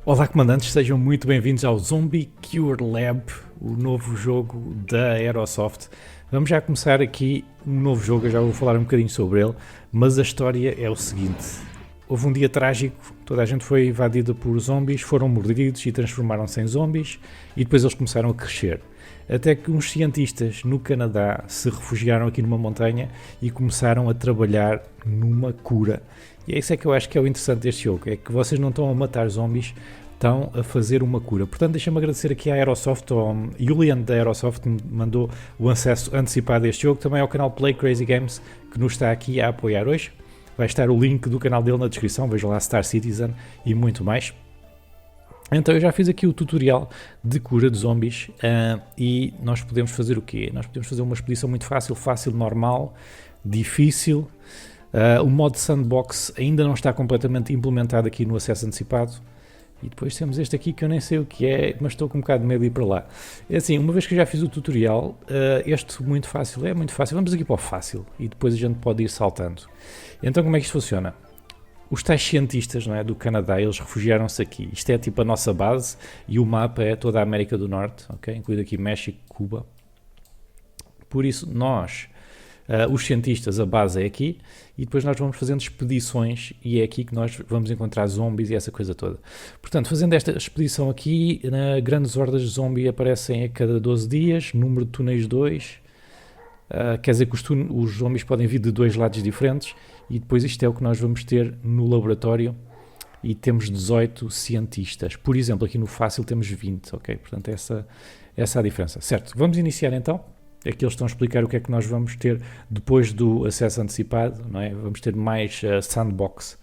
Olá comandantes, sejam muito bem-vindos ao Zombie Cure Lab, o novo jogo da Aerosoft. Vamos já começar aqui um novo jogo, eu já vou falar um bocadinho sobre ele, mas a história é o seguinte. Houve um dia trágico, toda a gente foi invadida por zombies, foram mordidos e transformaram-se em zombies e depois eles começaram a crescer. Até que uns cientistas no Canadá se refugiaram aqui numa montanha e começaram a trabalhar numa cura. E é isso é que eu acho que é o interessante deste jogo, é que vocês não estão a matar zombies, estão a fazer uma cura. Portanto, deixa-me agradecer aqui à Aerosoft, ao Julian da Aerosoft, que me mandou o acesso antecipado deste jogo, também ao canal Play Crazy Games, que nos está aqui a apoiar hoje. Vai estar o link do canal dele na descrição, vejam lá Star Citizen e muito mais. Então eu já fiz aqui o tutorial de cura de zombies e nós podemos fazer o quê? Nós podemos fazer uma expedição muito fácil, normal, difícil. O modo sandbox ainda não está completamente implementado aqui no acesso antecipado. E depois temos este aqui que eu nem sei o que é, mas estou com um bocado de medo de ir para lá. É assim, uma vez que eu já fiz o tutorial, este muito fácil é muito fácil. Vamos aqui para o fácil e depois a gente pode ir saltando. Então como é que isto funciona? Os tais cientistas, não é, do Canadá, eles refugiaram-se aqui. Isto é tipo a nossa base e o mapa é toda a América do Norte, ok? Incluindo aqui México, Cuba. Por isso nós, os cientistas, a base é aqui e depois nós vamos fazendo expedições e é aqui que nós vamos encontrar zombies e essa coisa toda. Portanto, fazendo esta expedição aqui, grandes hordas de zombies aparecem a cada 12 dias, número de túneis 2, quer dizer que os zombies podem vir de dois lados diferentes e depois isto é o que nós vamos ter no laboratório e temos 18 cientistas. Por exemplo, aqui no fácil temos 20, ok? Portanto, essa é a diferença. Certo, vamos iniciar então. Aqui eles estão a explicar o que é que nós vamos ter depois do acesso antecipado, não é? Vamos ter mais sandbox.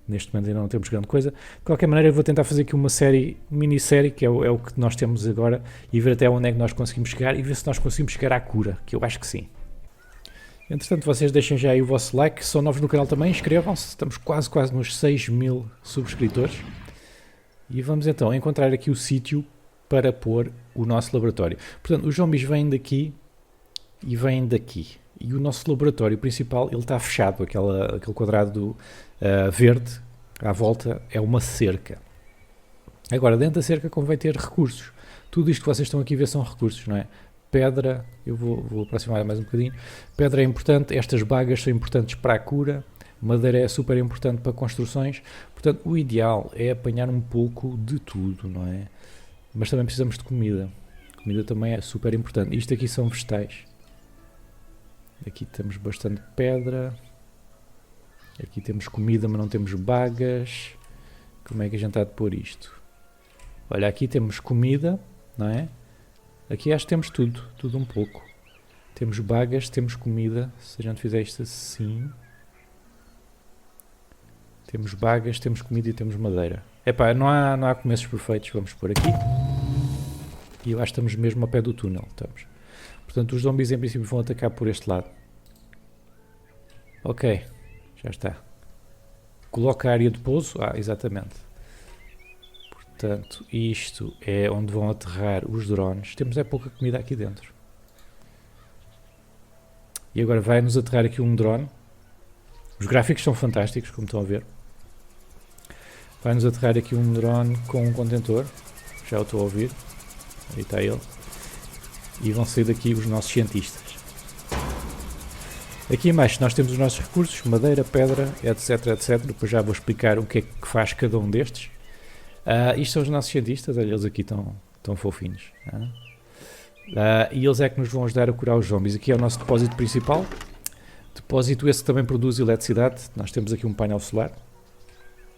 Neste momento ainda não temos grande coisa. De qualquer maneira, eu vou tentar fazer aqui uma minissérie, que é o que nós temos agora, e ver até onde é que nós conseguimos chegar e ver se nós conseguimos chegar à cura, que eu acho que sim. Entretanto, vocês deixem já aí o vosso like, se são novos no canal também, inscrevam-se, estamos quase nos 6.000 subscritores. E vamos então encontrar aqui o sítio para pôr o nosso laboratório. Portanto, os zombies vêm daqui e vêm daqui. E o nosso laboratório principal, ele está fechado, aquele quadrado verde à volta é uma cerca. Agora, dentro da cerca convém ter recursos. Tudo isto que vocês estão aqui a ver são recursos, não é? Pedra, eu vou aproximar mais um bocadinho. Pedra é importante, estas bagas são importantes para a cura, madeira é super importante para construções. Portanto, o ideal é apanhar um pouco de tudo, não é? Mas também precisamos de comida. Comida também é super importante. Isto aqui são vegetais. Aqui temos bastante pedra. Aqui temos comida, mas não temos bagas. Como é que a gente há de pôr isto? Olha, aqui temos comida, não é? Aqui acho que temos tudo um pouco. Temos bagas, temos comida, se a gente fizer isto assim. Temos bagas, temos comida e temos madeira. Epá, não há começos perfeitos, vamos pôr aqui. E eu acho que estamos mesmo ao pé do túnel, estamos. Portanto, os zombies em princípio vão atacar por este lado. Ok, já está. Coloca a área de pouso, exatamente. Portanto, isto é onde vão aterrar os drones. Temos pouca comida aqui dentro. E agora vai-nos aterrar aqui um drone. Os gráficos são fantásticos, como estão a ver. Vai-nos aterrar aqui um drone com um contentor. Já o estou a ouvir. Aí está ele. E vão sair daqui os nossos cientistas. Aqui em baixo nós temos os nossos recursos. Madeira, pedra, etc. Depois já vou explicar o que é que faz cada um destes. Isto são os nossos cientistas, olha, eles aqui estão fofinhos. E eles é que nos vão ajudar a curar os zombies. Aqui é o nosso depósito principal. Depósito esse que também produz eletricidade. Nós temos aqui um painel solar.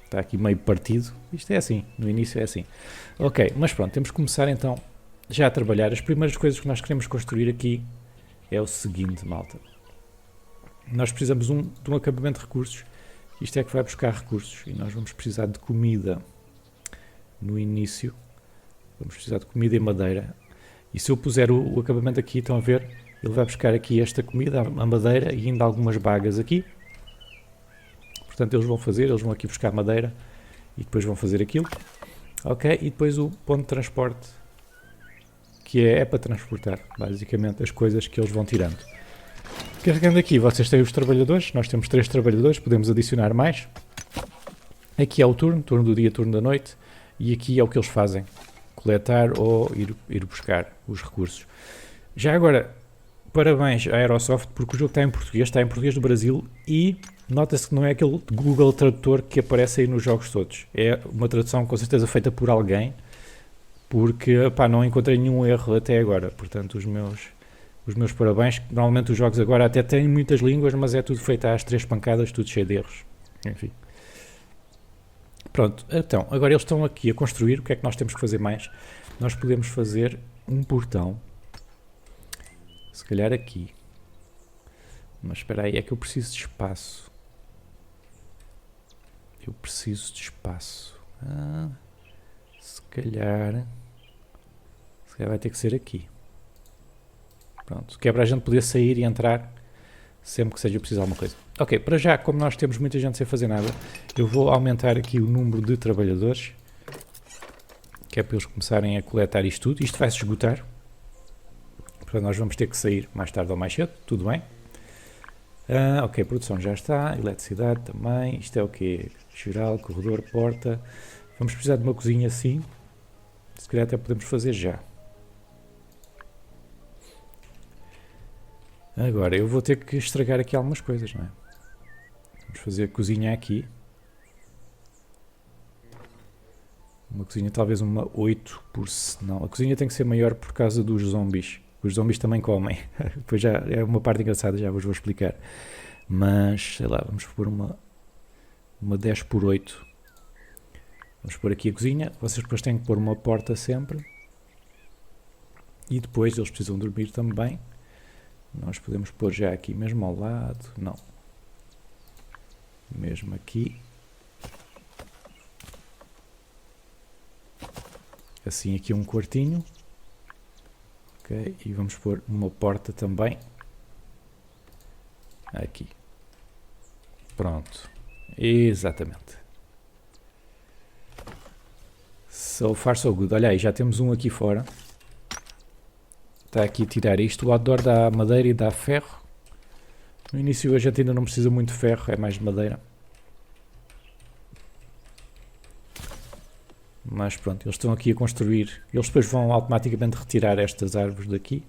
Está aqui meio partido. Isto é assim, no início é assim. Ok, mas pronto, temos que começar então já a trabalhar. As primeiras coisas que nós queremos construir aqui é o seguinte, malta. Nós precisamos de um acampamento de recursos. Isto é que vai buscar recursos. E nós vamos precisar de comida. No início, vamos precisar de comida e madeira. E se eu puser o acabamento aqui, estão a ver? Ele vai buscar aqui esta comida, a madeira e ainda algumas bagas aqui. Portanto, eles vão aqui buscar madeira e depois vão fazer aquilo. Ok, e depois o ponto de transporte, que é para transportar, basicamente, as coisas que eles vão tirando. Carregando aqui, vocês têm os trabalhadores, nós temos 3 trabalhadores, podemos adicionar mais. Aqui é o turno do dia, turno da noite. e aqui é o que eles fazem, coletar ou ir buscar os recursos. Já agora, parabéns à Aerosoft, porque o jogo está em português do Brasil e nota-se que não é aquele Google Tradutor que aparece aí nos jogos todos. É uma tradução com certeza feita por alguém, porque pá, não encontrei nenhum erro até agora, portanto os meus parabéns. Normalmente os jogos agora até têm muitas línguas, mas é tudo feito às 3 pancadas, tudo cheio de erros. Enfim. Pronto, então, agora eles estão aqui a construir, o que é que nós temos que fazer mais? Nós podemos fazer um portão, se calhar aqui. Mas espera aí, é que eu preciso de espaço. Se calhar vai ter que ser aqui. Pronto, que é para a gente poder sair e entrar sempre que seja preciso alguma coisa. Ok, para já, como nós temos muita gente sem fazer nada, eu vou aumentar aqui o número de trabalhadores, que é para eles começarem a coletar isto tudo. Isto vai se esgotar, portanto nós vamos ter que sair mais tarde ou mais cedo, tudo bem. Ok, produção já está, eletricidade também, isto é o quê? Geral, corredor, porta. Vamos precisar de uma cozinha assim, se calhar até podemos fazer já. Agora, eu vou ter que estragar aqui algumas coisas, não é? Vamos fazer a cozinha aqui. Uma cozinha, talvez uma 8 por... Não, a cozinha tem que ser maior por causa dos zombies. Os zombies também comem. Depois já é uma parte engraçada, já vos vou explicar. Mas, sei lá, vamos pôr uma 10 por 8. Vamos pôr aqui a cozinha. Vocês depois têm que pôr uma porta sempre. E depois eles precisam dormir também. Nós podemos pôr já aqui mesmo ao lado. Não. Mesmo aqui. Assim aqui um quartinho. Ok. E vamos pôr uma porta também. Aqui. Pronto. Exatamente. So far so good. Olha aí, já temos um aqui fora. Está aqui a tirar isto. O outdoor dá madeira e dá ferro. No início a gente ainda não precisa muito de ferro, é mais de madeira. Mas pronto, eles estão aqui a construir. Eles depois vão automaticamente retirar estas árvores daqui.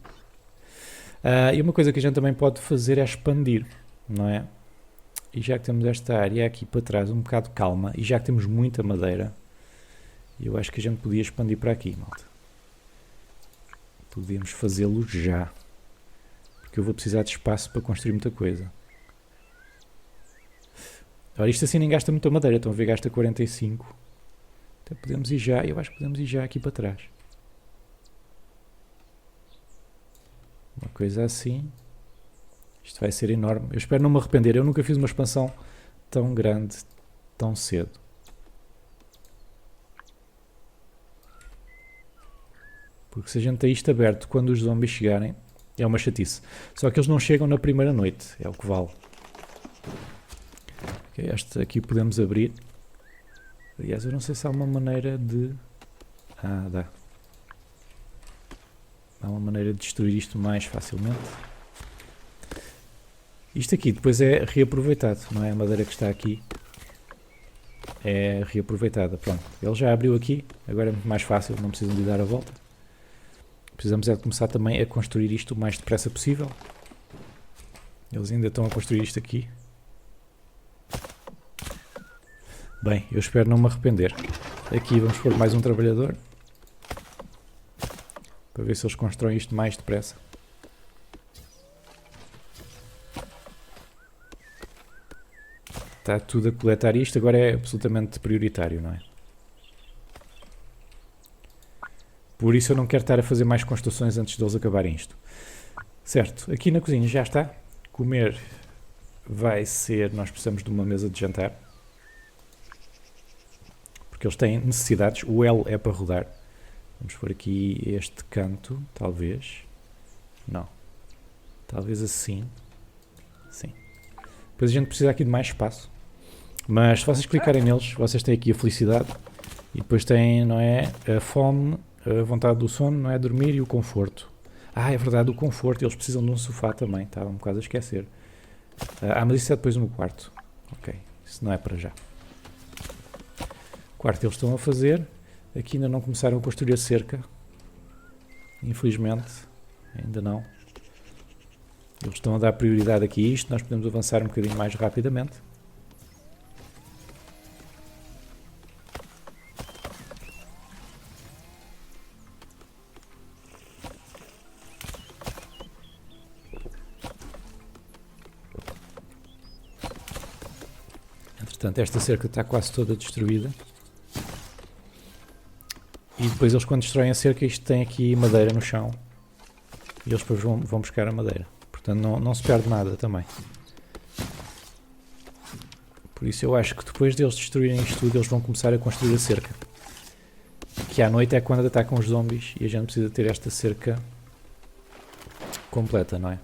E uma coisa que a gente também pode fazer é expandir, não é? E já que temos esta área aqui para trás um bocado calma, e já que temos muita madeira, eu acho que a gente podia expandir para aqui, malta. Podemos fazê-lo já. Porque eu vou precisar de espaço para construir muita coisa. Ora, isto assim nem gasta muita madeira. Estão a ver, gasta 45. Então podemos ir já. Eu acho que podemos ir já aqui para trás. Uma coisa assim. Isto vai ser enorme. Eu espero não me arrepender. Eu nunca fiz uma expansão tão grande, tão cedo. Porque se a gente tem isto aberto quando os zombies chegarem, é uma chatice. Só que eles não chegam na primeira noite, é o que vale. Okay, este aqui podemos abrir. Aliás, eu não sei se há uma maneira de... dá. Há uma maneira de destruir isto mais facilmente. Isto aqui depois é reaproveitado, não é? A madeira que está aqui é reaproveitada. Pronto, ele já abriu aqui, agora é muito mais fácil, não precisam de dar a volta. Precisamos é de começar também a construir isto o mais depressa possível. Eles ainda estão a construir isto aqui. Bem, eu espero não me arrepender. Aqui vamos pôr mais um trabalhador. Para ver se eles constroem isto mais depressa. Está tudo a coletar isto, agora é absolutamente prioritário, não é? Por isso eu não quero estar a fazer mais construções antes de eles acabarem isto. Certo, aqui na cozinha já está. Comer vai ser... Nós precisamos de uma mesa de jantar. Porque eles têm necessidades. O L é para rodar. Vamos pôr aqui este canto, talvez. Não. Talvez assim. Sim. Depois a gente precisa aqui de mais espaço. Mas se vocês clicarem neles, vocês têm aqui a felicidade. E depois têm, não é, a fome... A vontade do sono, não é? Dormir e o conforto. É verdade, o conforto. Eles precisam de um sofá também. Estava um bocado a esquecer. Mas isso é depois no quarto. Ok, isso não é para já. Quarto eles estão a fazer. Aqui ainda não começaram a construir a cerca. Infelizmente, ainda não. Eles estão a dar prioridade aqui a isto, nós podemos avançar um bocadinho mais rapidamente. Entretanto, esta cerca está quase toda destruída. E depois eles, quando destroem a cerca, isto tem aqui madeira no chão. E eles depois vão buscar a madeira. Portanto, não se perde nada também. Por isso eu acho que depois deles destruírem isto tudo, eles vão começar a construir a cerca. Que à noite é quando atacam os zombies e a gente precisa ter esta cerca completa, não é?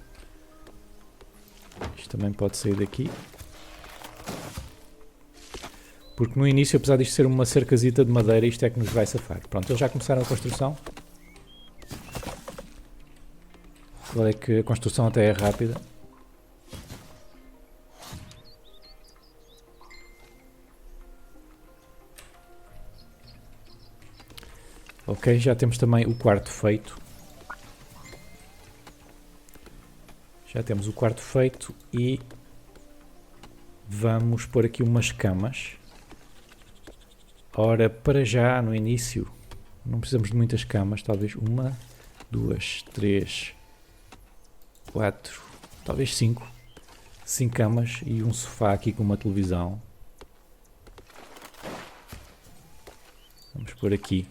Isto também pode sair daqui. Porque no início, apesar disto ser uma cercazita de madeira, isto é que nos vai safar. Pronto, eles já começaram a construção. Olha que a construção até é rápida. Ok, já temos também o quarto feito. Já temos o quarto feito e vamos pôr aqui umas camas. Ora, para já, no início, não precisamos de muitas camas, talvez uma, duas, três, quatro, talvez cinco. 5 camas e um sofá aqui com uma televisão. Vamos pôr aqui.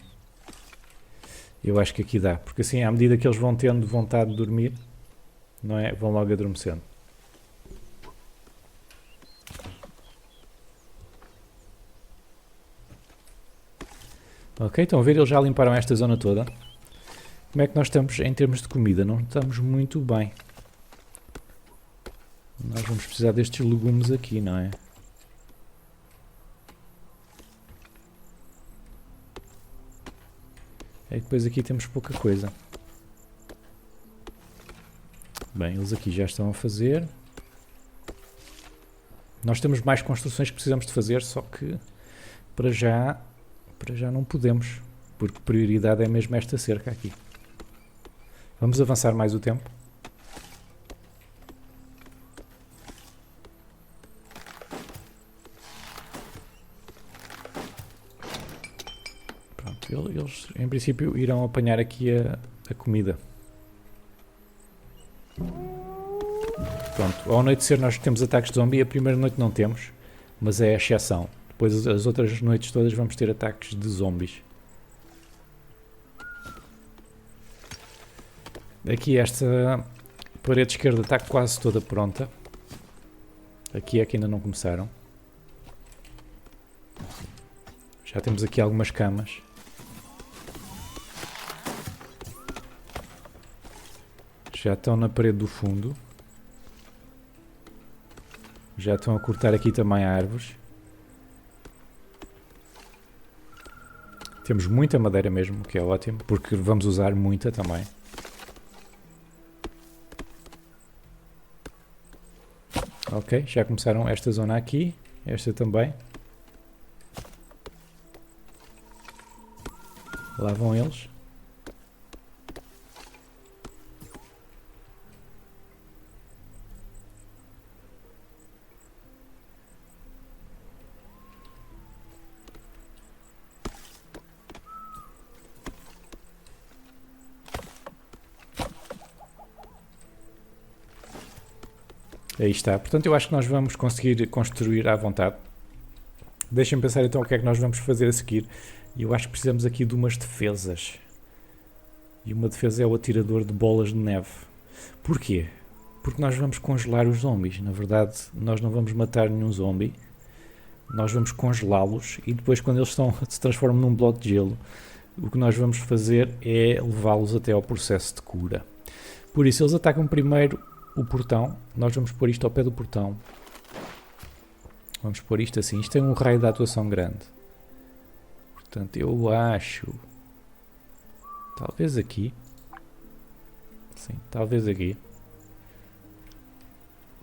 Eu acho que aqui dá, porque assim, à medida que eles vão tendo vontade de dormir, não é? Vão logo adormecendo. Ok, estão a ver? Eles já limparam esta zona toda. Como é que nós estamos em termos de comida? Não estamos muito bem. Nós vamos precisar destes legumes aqui, não é? É que depois aqui temos pouca coisa. Bem, eles aqui já estão a fazer. Nós temos mais construções que precisamos de fazer, só que para já não podemos, porque prioridade é mesmo esta cerca aqui. Vamos avançar mais o tempo. Pronto, eles em princípio irão apanhar aqui a comida. Pronto, ao anoitecer nós temos ataques de zombie, a primeira noite não temos, mas é a exceção. Depois as outras noites todas vamos ter ataques de zombies. Aqui esta parede esquerda está quase toda pronta. Aqui é que ainda não começaram. Já temos aqui algumas camas. Já estão na parede do fundo. Já estão a cortar aqui também árvores. Temos muita madeira mesmo, o que é ótimo, porque vamos usar muita também. Ok, já começaram esta zona aqui, esta também. Lá vão eles. Aí está. Portanto, eu acho que nós vamos conseguir construir à vontade. Deixem-me pensar então o que é que nós vamos fazer a seguir. E eu acho que precisamos aqui de umas defesas. E uma defesa é o atirador de bolas de neve. Porquê? Porque nós vamos congelar os zombies. Na verdade, nós não vamos matar nenhum zombie. Nós vamos congelá-los e depois quando eles se transformam num bloco de gelo, o que nós vamos fazer é levá-los até ao processo de cura. Por isso, eles atacam primeiro o portão. Nós vamos pôr isto ao pé do portão. Vamos pôr isto assim. Isto tem um raio de atuação grande. Portanto, eu acho... Talvez aqui. Sim, talvez aqui.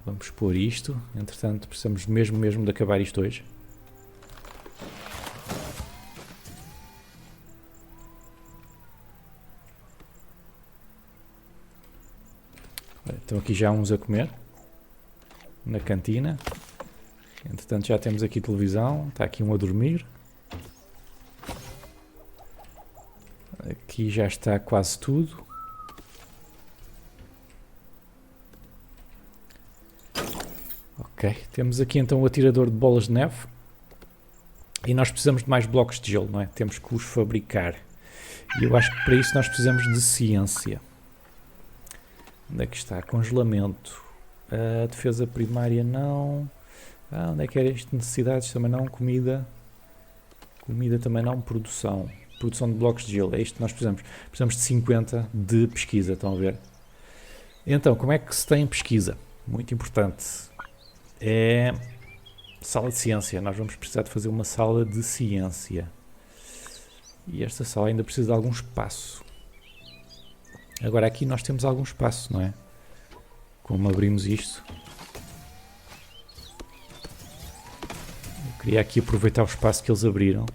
Vamos pôr isto. Entretanto, precisamos mesmo de acabar isto hoje. Estão aqui já uns a comer. Na cantina. Entretanto já temos aqui televisão. Está aqui um a dormir. Aqui já está quase tudo. Ok, temos aqui então o atirador de bolas de neve. E nós precisamos de mais blocos de gelo, não é? Temos que os fabricar. E eu acho que para isso nós precisamos de ciência. Onde é que está? Congelamento. Defesa primária não. Onde é que era isto? Necessidades também não. Comida. Comida também não. Produção. Produção de blocos de gelo. É isto que nós precisamos. Precisamos de 50 de pesquisa, estão a ver? Então, como é que se tem pesquisa? Muito importante. É sala de ciência. Nós vamos precisar de fazer uma sala de ciência. E esta sala ainda precisa de algum espaço. Agora aqui nós temos algum espaço, não é? Como abrimos isto. Eu queria aqui aproveitar o espaço que eles abriram.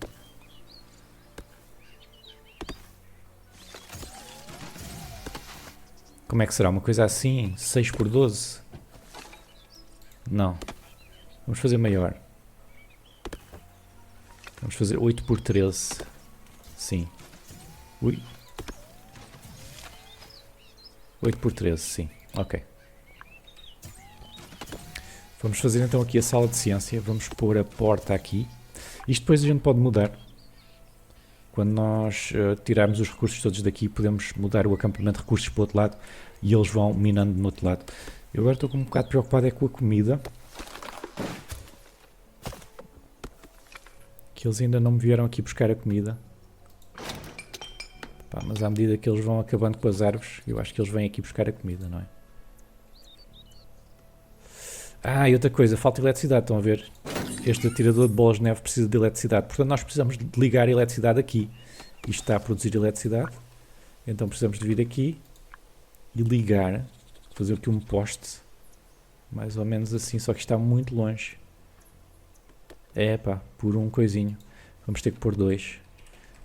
Como é que será? Uma coisa assim? 6 por 12? Não. Vamos fazer maior. Vamos fazer 8 por 13. Sim. Ui. 8 por 13, sim. Ok. Vamos fazer então aqui a sala de ciência. Vamos pôr a porta aqui. Isto depois a gente pode mudar. Quando nós tirarmos os recursos todos daqui, podemos mudar o acampamento de recursos para o outro lado e eles vão minando no outro lado. Eu agora estou um bocado preocupado é com a comida. Que eles ainda não me vieram aqui buscar a comida. Pá, mas à medida que eles vão acabando com as árvores, eu acho que eles vêm aqui buscar a comida, não é? E outra coisa, falta eletricidade, estão a ver? Este atirador de bolas de neve precisa de eletricidade, portanto nós precisamos de ligar a eletricidade aqui. Isto está a produzir eletricidade, então precisamos de vir aqui e ligar, fazer aqui um poste, mais ou menos assim, só que está muito longe. Por um coisinho. Vamos ter que pôr dois.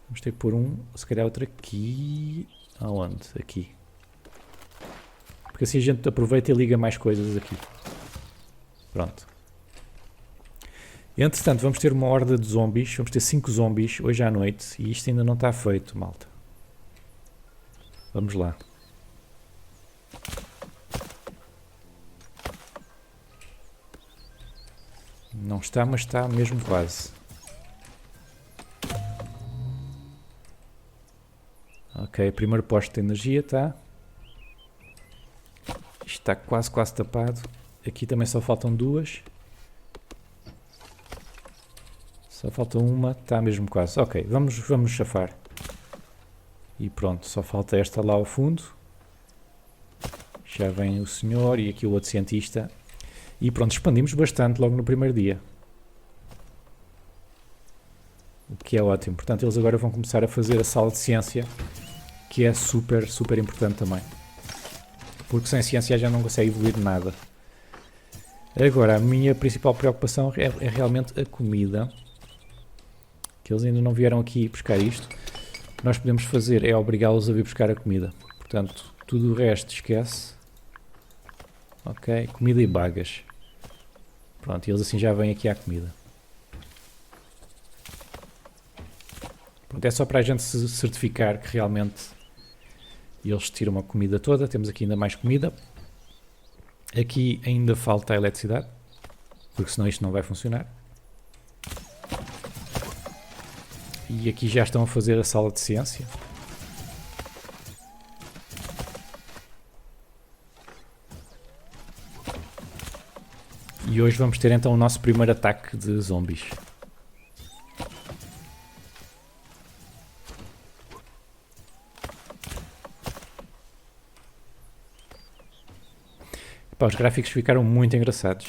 Vamos ter que pôr um, se calhar outro aqui. Aonde? Aqui. Porque assim a gente aproveita e liga mais coisas aqui. Pronto. Entretanto, vamos ter uma horda de zombies. Vamos ter 5 zombies hoje à noite. E isto ainda não está feito, malta. Vamos lá. Não está, mas está mesmo quase. Ok, primeiro posto de energia está. Isto está quase tapado. Aqui também só faltam 2. Só falta uma, está mesmo quase. Ok, vamos chafar. E pronto, só falta esta lá ao fundo. Já vem o senhor e aqui o outro cientista. E pronto, expandimos bastante logo no primeiro dia. O que é ótimo. Portanto, eles agora vão começar a fazer a sala de ciência, que é super importante também. Porque sem ciência já não consegue evoluir nada. Agora, a minha principal preocupação é realmente a comida. Que eles ainda não vieram aqui buscar isto. O que nós podemos fazer é obrigá-los a vir buscar a comida. Portanto, tudo o resto esquece. Ok, comida e bagas. Pronto, e eles assim já vêm aqui à comida. Pronto, é só para a gente se certificar que realmente eles tiram a comida toda. Temos aqui ainda mais comida. Aqui ainda falta a eletricidade, porque senão isto não vai funcionar. E aqui já estão a fazer a sala de ciência. E hoje vamos ter então o nosso primeiro ataque de zombies. Os gráficos ficaram muito engraçados.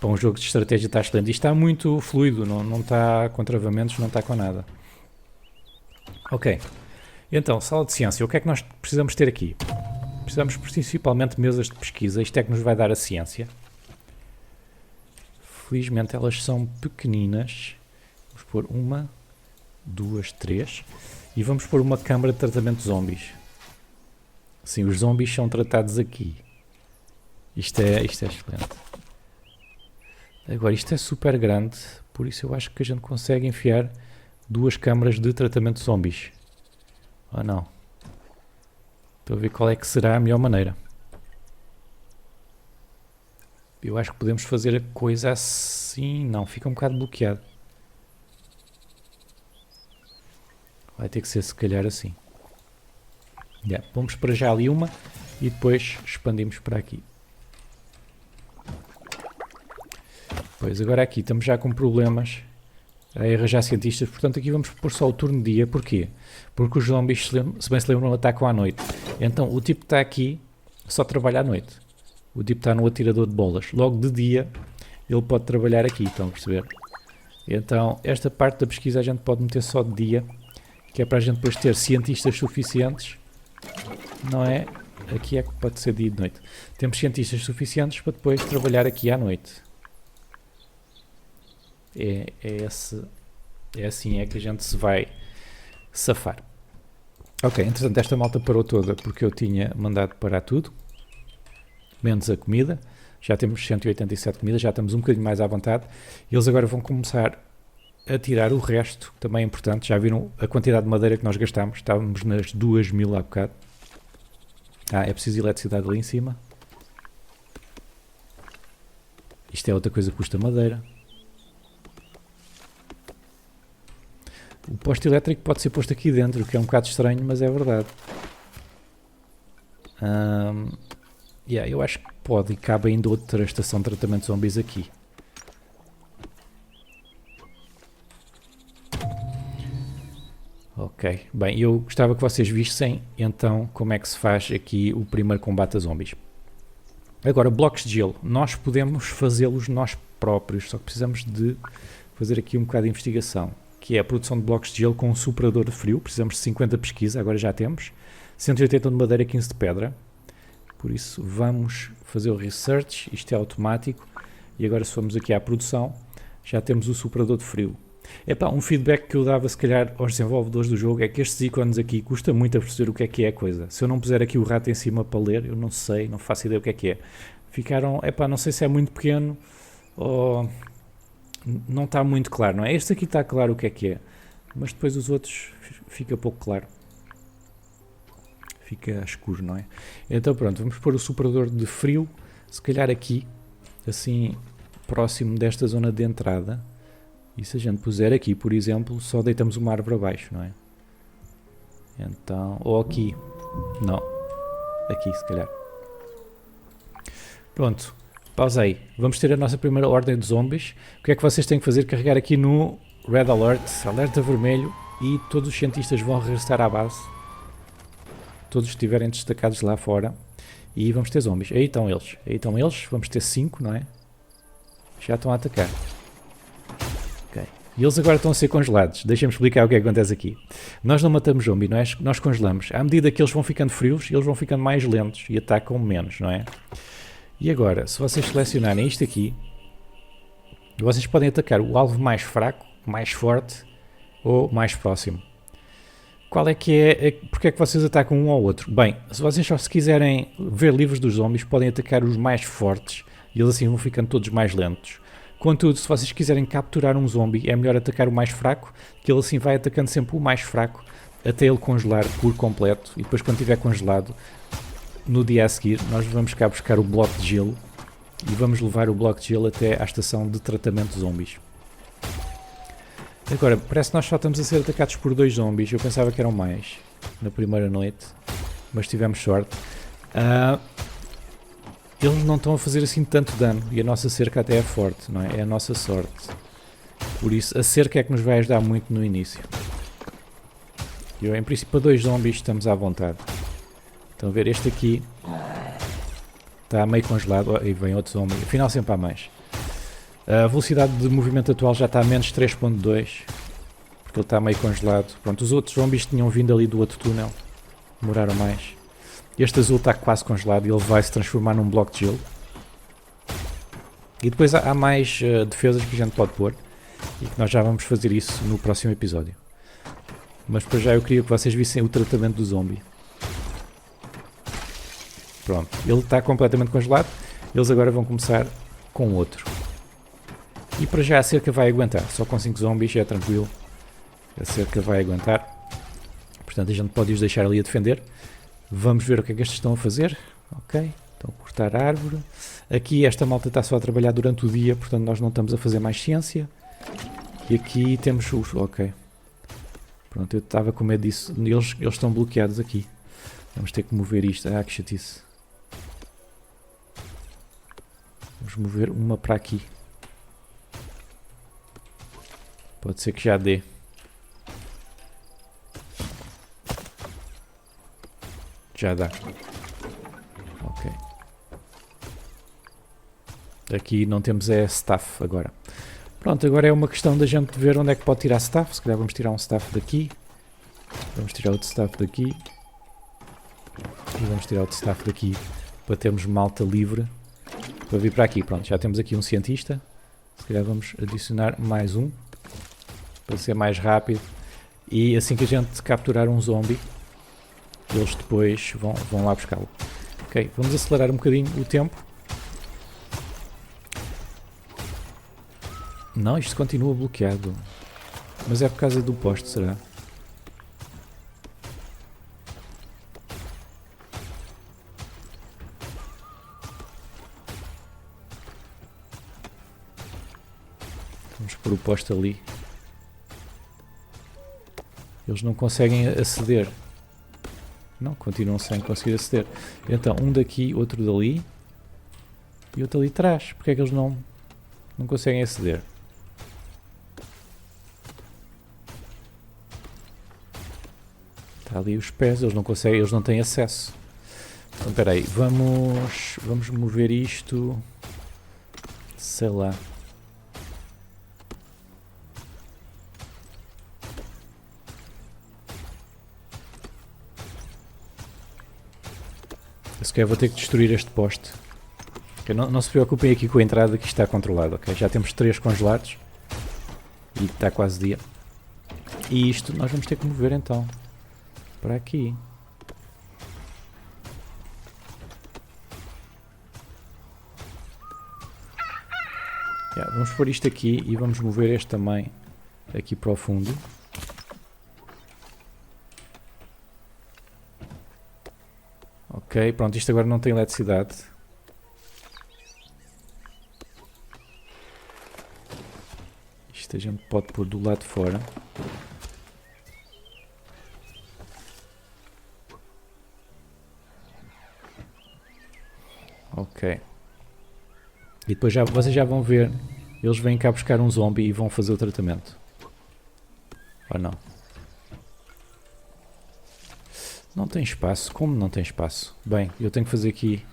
Um jogo de estratégia está excelente. Isto está muito fluido, não está com travamentos, não está com nada. Ok. Então, sala de ciência. O que é que nós precisamos ter aqui? Precisamos principalmente de mesas de pesquisa. Isto é que nos vai dar a ciência. Felizmente elas são pequeninas. Vamos pôr 1, 2, 3. E vamos pôr uma câmara de tratamento de zombies. Sim, os zombies são tratados aqui. Isto é excelente. Agora, isto é super grande, por isso eu acho que a gente consegue enfiar 2 câmaras de tratamento de zombies. Ou não? Estou a ver qual é que será a melhor maneira. Eu acho que podemos fazer a coisa assim. Não, fica um bocado bloqueado. Vai ter que ser se calhar assim. Vamos para já ali uma e depois expandimos para aqui. Pois, agora aqui estamos já com problemas a arranjar cientistas, portanto aqui vamos pôr só o turno de dia. Porquê? Porque os zombies, se bem se lembram, atacam à noite. Então o tipo que está aqui só trabalha à noite. O tipo está no atirador de bolas. Logo de dia ele pode trabalhar aqui, estão a perceber? Então esta parte da pesquisa a gente pode meter só de dia, que é para a gente depois ter cientistas suficientes, não é? Aqui é que pode ser dia e de noite. Temos cientistas suficientes para depois trabalhar aqui à noite. É assim é que a gente se vai safar. Ok, entretanto esta malta parou toda porque eu tinha mandado parar tudo, menos a comida. Já temos 187 comidas, já estamos um bocadinho mais à vontade. Eles agora vão começar a tirar o resto, que também é importante. Já viram a quantidade de madeira que nós gastamos? Estávamos nas 2000 há bocado. É preciso eletricidade ali em cima. Isto é outra coisa que custa madeira. O poste elétrico pode ser posto aqui dentro, o que é um bocado estranho, mas é verdade. Eu acho que pode e cabe ainda outra estação de tratamento de zombies aqui. Ok, bem, eu gostava que vocês vissem então como é que se faz aqui o primeiro combate a zombies. Agora, blocos de gelo, nós podemos fazê-los nós próprios, só que precisamos de fazer aqui um bocado de investigação, que é a produção de blocos de gelo com um superador de frio. Precisamos de 50 de pesquisa, agora já temos, 180 de madeira, 15 de pedra, por isso vamos fazer o research. Isto é automático, e agora se formos aqui à produção, já temos o superador de frio. Um feedback que eu dava se calhar aos desenvolvedores do jogo é que estes ícones aqui custa muito a perceber o que é a coisa. Se eu não puser aqui o rato em cima para ler, eu não sei, não faço ideia o que é. Ficaram, não sei se é muito pequeno ou não está muito claro, não é? Este aqui está claro o que é, mas depois os outros fica pouco claro. Fica escuro, não é? Então pronto, vamos pôr o superador de frio, se calhar aqui, assim, próximo desta zona de entrada. E se a gente puser aqui, por exemplo, só deitamos uma árvore abaixo, não é? Então, ou aqui. Não. Aqui, se calhar. Pronto. Pausa aí. Vamos ter a nossa primeira ordem de zombies. O que é que vocês têm que fazer? Carregar aqui no Red Alert, alerta vermelho, e todos os cientistas vão regressar à base. Todos estiverem destacados lá fora. E vamos ter zombies. Aí estão eles. Vamos ter 5, não é? Já estão a atacar. E eles agora estão a ser congelados. Deixem-me explicar o que é que acontece aqui. Nós não matamos zombie, não é? Nós congelamos. À medida que eles vão ficando frios, eles vão ficando mais lentos e atacam menos, não é? E agora, se vocês selecionarem isto aqui, vocês podem atacar o alvo mais fraco, mais forte ou mais próximo. Qual é que é? Porque é que vocês atacam um ao outro? Bem, se vocês só se quiserem ver livros dos zombies, podem atacar os mais fortes e eles assim vão ficando todos mais lentos. Contudo, se vocês quiserem capturar um zombie, é melhor atacar o mais fraco, que ele assim vai atacando sempre o mais fraco até ele congelar por completo. E depois, quando estiver congelado, no dia a seguir, nós vamos cá buscar o bloco de gelo e vamos levar o bloco de gelo até à estação de tratamento de zombies. Agora, parece que nós só estamos a ser atacados por 2 zombies. Eu pensava que eram mais na primeira noite, mas tivemos sorte. Eles não estão a fazer assim tanto dano e a nossa cerca até é forte, não é? É a nossa sorte. Por isso, a cerca é que nos vai ajudar muito no início. Em princípio, para 2 zombies estamos à vontade. Estão a ver? Este aqui está meio congelado. E vem outro zombie. Afinal, sempre há mais. A velocidade de movimento atual já está a menos 3.2. Porque ele está meio congelado. Pronto, os outros zombies tinham vindo ali do outro túnel. Demoraram mais. Este azul está quase congelado e ele vai se transformar num bloco de gelo. E depois há mais defesas que a gente pode pôr. E que nós já vamos fazer isso no próximo episódio. Mas para já eu queria que vocês vissem o tratamento do zombie. Pronto, ele está completamente congelado. Eles agora vão começar com outro. E para já a cerca vai aguentar. Só com 5 zombies é tranquilo. A cerca vai aguentar. Portanto a gente pode os deixar ali a defender. Vamos ver o que é que estes estão a fazer. Ok, estão a cortar a árvore. Aqui esta malta está só a trabalhar durante o dia. Portanto nós não estamos a fazer mais ciência. E aqui temos os... Ok. Pronto, eu estava com medo disso. Eles estão bloqueados aqui. Vamos ter que mover isto. Ah, que chatice. Vamos mover uma para aqui. Pode ser que já dê. Já dá. Ok. Aqui não temos staff agora. Pronto, agora é uma questão da gente ver onde é que pode tirar staff. Se calhar vamos tirar um staff daqui. Vamos tirar outro staff daqui. E vamos tirar outro staff daqui. Para termos malta livre. Para vir para aqui. Pronto, já temos aqui um cientista. Se calhar vamos adicionar mais um. Para ser mais rápido. E assim que a gente capturar um zombie, eles depois vão lá buscá-lo. Ok, vamos acelerar um bocadinho o tempo. Não, isto continua bloqueado. Mas é por causa do poste, será? Vamos pôr o poste ali. Eles não conseguem aceder. Não, continuam sem conseguir aceder. Então, um daqui, outro dali. E outro ali atrás. Porque é que eles não conseguem aceder? Está ali os pés, eles não conseguem, eles não têm acesso. Então, espera aí, vamos mover isto. Sei lá. Se calhar vou ter que destruir este poste. Okay, não se preocupem aqui com a entrada, que isto está controlado. Okay? Já temos 3 congelados. E está quase dia. E isto nós vamos ter que mover então. Para aqui. Vamos pôr isto aqui e vamos mover este também aqui para o fundo. Ok, pronto, isto agora não tem eletricidade. Isto a gente pode pôr do lado de fora. Ok. E depois vocês já vão ver. Eles vêm cá buscar um zombie e vão fazer o tratamento. Ou não? Não tem espaço. Como não tem espaço? Bem, eu tenho que fazer aqui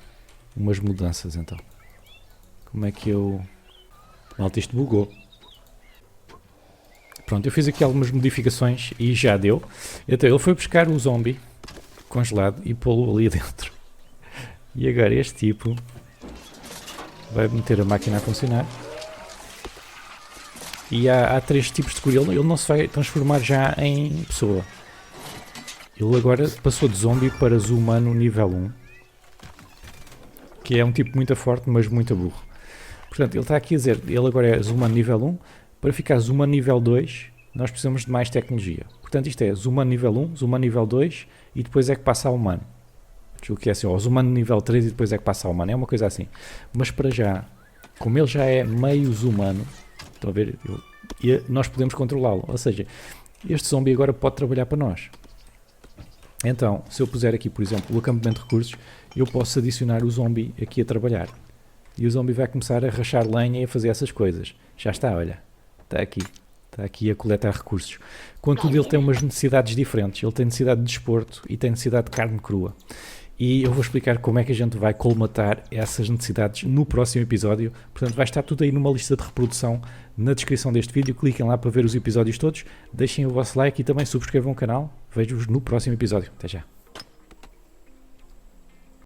umas mudanças então. Como é que eu... Malta, isto bugou. Pronto, eu fiz aqui algumas modificações e já deu. Então ele foi buscar o zombie congelado e pô-lo ali dentro. E agora este tipo vai meter a máquina a funcionar. E há 3 tipos de cura. Ele não se vai transformar já em pessoa. Ele agora passou de zombie para Zumano nível 1. Que é um tipo muito forte, mas muito burro. Portanto, ele está aqui a dizer, ele agora é Zumano nível 1. Para ficar Zumano nível 2, nós precisamos de mais tecnologia. Portanto, isto é Zumano nível 1, Zumano nível 2 e depois é que passa a humano. O que é assim, Zumano nível 3 e depois é que passa a humano. É uma coisa assim. Mas para já, como ele já é meio Zumano, estão a ver? Nós podemos controlá-lo. Ou seja, este zombie agora pode trabalhar para nós. Então, se eu puser aqui, por exemplo, o acampamento de recursos, eu posso adicionar o zombie aqui a trabalhar. E o zombie vai começar a rachar lenha e a fazer essas coisas. Já está, olha. Está aqui a coletar recursos. Contudo, ele tem umas necessidades diferentes. Ele tem necessidade de desporto e tem necessidade de carne crua. E eu vou explicar como é que a gente vai colmatar essas necessidades no próximo episódio. Portanto, vai estar tudo aí numa lista de reprodução na descrição deste vídeo. Cliquem lá para ver os episódios todos. Deixem o vosso like e também subscrevam o canal. Vejo-vos no próximo episódio. Até já.